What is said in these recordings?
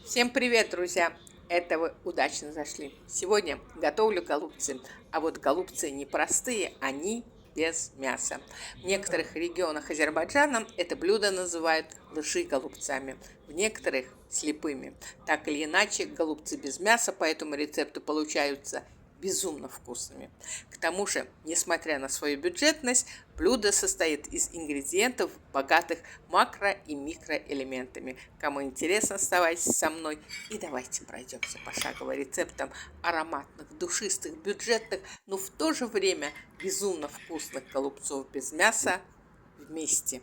Всем привет, друзья! Это вы удачно зашли. Сегодня готовлю голубцы. А вот голубцы не простые, они без мяса. В некоторых регионах Азербайджана это блюдо называют лжи-голубцами, в некоторых слепыми. Так или иначе, голубцы без мяса по этому рецепту получаются безумно вкусными. К тому же, несмотря на свою бюджетность, блюдо состоит из ингредиентов, богатых макро- и микроэлементами. Кому интересно, оставайтесь со мной и давайте пройдемся пошагово рецептам ароматных, душистых, бюджетных, но в то же время безумно вкусных голубцов без мяса вместе.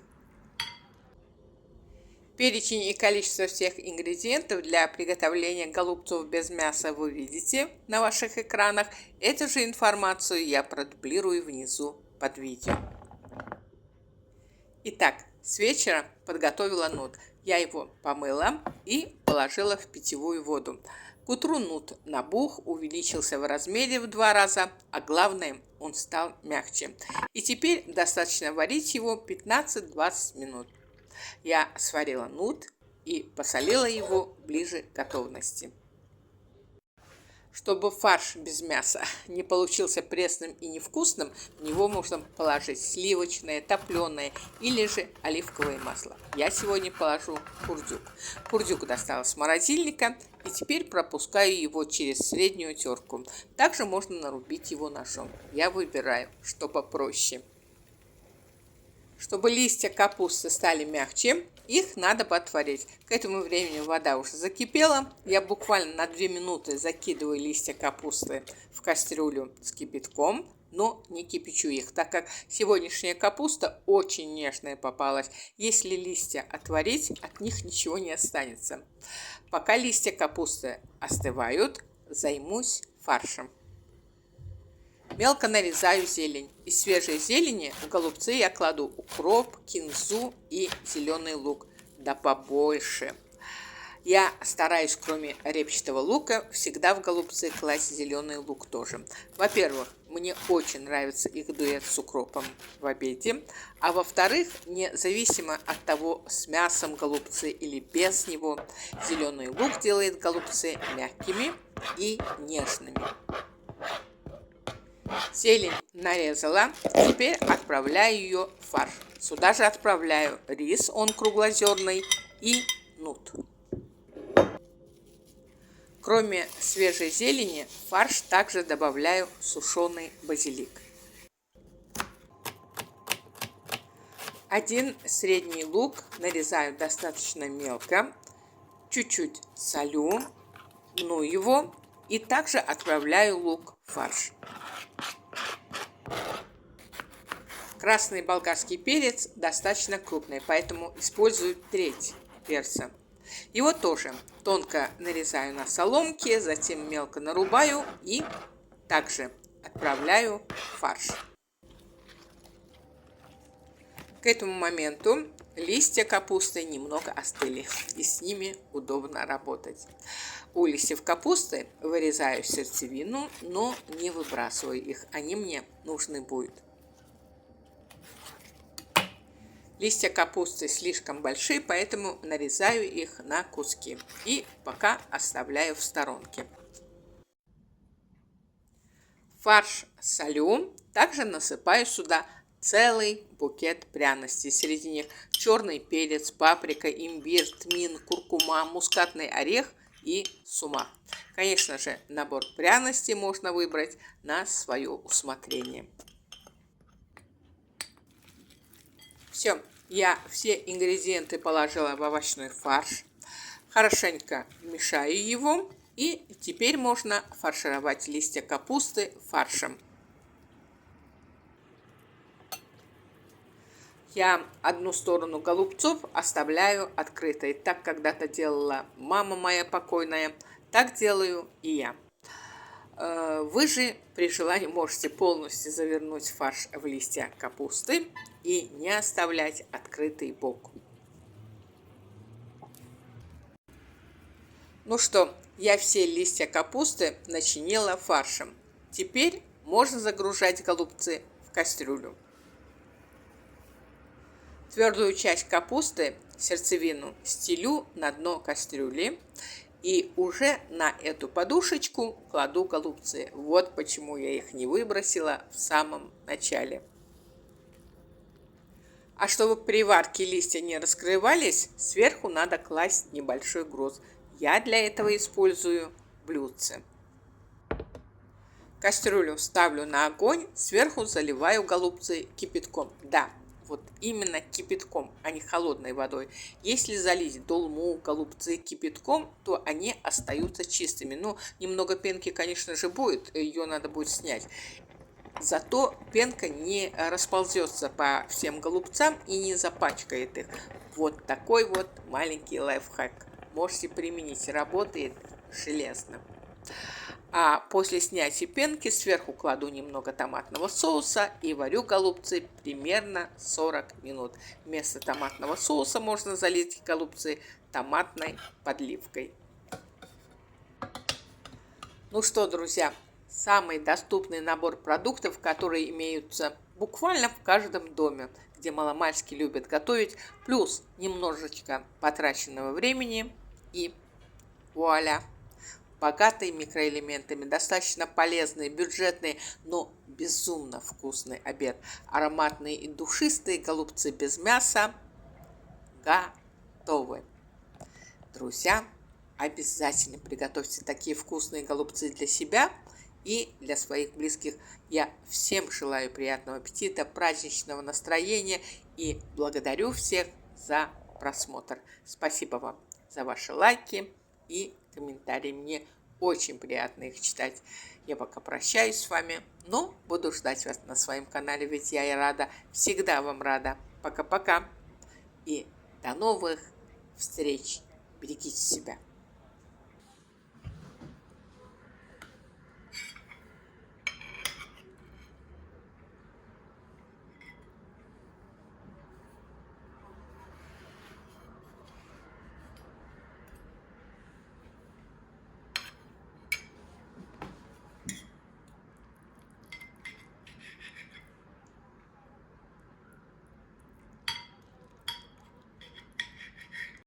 Перечень и количество всех ингредиентов для приготовления голубцов без мяса вы видите на ваших экранах. Эту же информацию я продублирую внизу под видео. Итак, с вечера подготовила нут. Я его помыла и положила в питьевую воду. К утру нут набух, увеличился в размере в 2 раза, а главное, он стал мягче. И теперь достаточно варить его 15-20 минут. Я сварила нут и посолила его ближе к готовности. Чтобы фарш без мяса не получился пресным и невкусным, в него можно положить сливочное, топленое или же оливковое масло. Я сегодня положу курдюк. Курдюк достала с морозильника и теперь пропускаю его через среднюю терку. Также можно нарубить его ножом. Я выбираю, что попроще. Чтобы листья капусты стали мягче, их надо подварить. К этому времени вода уже закипела. Я буквально на 2 минуты закидываю листья капусты в кастрюлю с кипятком, но не кипячу их, так как сегодняшняя капуста очень нежная попалась. Если листья отварить, от них ничего не останется. Пока листья капусты остывают, займусь фаршем. Мелко нарезаю зелень. Из свежей зелени в голубцы я кладу укроп, кинзу и зеленый лук. Да побольше. Я стараюсь, кроме репчатого лука, всегда в голубцы класть зеленый лук тоже. Во-первых, мне очень нравится их дуэт с укропом в обеде. А во-вторых, независимо от того, с мясом голубцы или без него, зеленый лук делает голубцы мягкими и нежными. Зелень нарезала, теперь отправляю ее в фарш. Сюда же отправляю рис, он круглозерный, и нут. Кроме свежей зелени, в фарш также добавляю сушеный базилик. Один средний лук нарезаю достаточно мелко, чуть-чуть солю, мну его и также отправляю лук в фарш. Красный болгарский перец достаточно крупный, поэтому использую треть перца. Его тоже тонко нарезаю на соломке, затем мелко нарубаю и также отправляю в фарш. К этому моменту листья капусты немного остыли, и с ними удобно работать. У листьев капусты вырезаю сердцевину, но не выбрасываю их, они мне нужны будут. Листья капусты слишком большие, поэтому нарезаю их на куски и пока оставляю в сторонке. Фарш солю, также насыпаю сюда целый букет пряностей. Среди них черный перец, паприка, имбирь, тмин, куркума, мускатный орех и сумах. Конечно же, набор пряностей можно выбрать на свое усмотрение. Все, я все ингредиенты положила в овощной фарш, хорошенько мешаю его, и теперь можно фаршировать листья капусты фаршем. Я одну сторону голубцов оставляю открытой, так когда-то делала мама моя покойная, так делаю и я. Вы же при желании можете полностью завернуть фарш в листья капусты и не оставлять открытый бок. Ну что, я все листья капусты начинила фаршем. Теперь можно загружать голубцы в кастрюлю. Твердую часть капусты, сердцевину, стелю на дно кастрюли И уже на эту подушечку кладу голубцы. Вот почему я их не выбросила в самом начале. А чтобы при варке листья не раскрывались, сверху надо класть небольшой груз. Я для этого использую блюдце. Кастрюлю ставлю на огонь, сверху заливаю голубцы кипятком. Да, вот именно кипятком, а не холодной водой. Если залить долму, голубцы кипятком, то они остаются чистыми. Ну, немного пенки, конечно же, будет, ее надо будет снять. Зато пенка не расползется по всем голубцам и не запачкает их. Вот такой вот маленький лайфхак. Можете применить, работает железно. А после снятия пенки сверху кладу немного томатного соуса и варю голубцы примерно 40 минут. Вместо томатного соуса можно залить голубцы томатной подливкой. Ну что, друзья, самый доступный набор продуктов, которые имеются буквально в каждом доме, где маломальски любят готовить, плюс немножечко потраченного времени и вуаля! Богатый микроэлементами, достаточно полезный, бюджетный, но безумно вкусный обед. Ароматные и душистые голубцы без мяса готовы. Друзья, обязательно приготовьте такие вкусные голубцы для себя и для своих близких. Я всем желаю приятного аппетита, праздничного настроения и благодарю всех за просмотр. Спасибо вам за ваши лайки и комментарии. Мне очень приятно их читать. Я пока прощаюсь с вами, но буду ждать вас на своем канале, ведь я и рада, всегда вам рада. Пока-пока и до новых встреч. Берегите себя.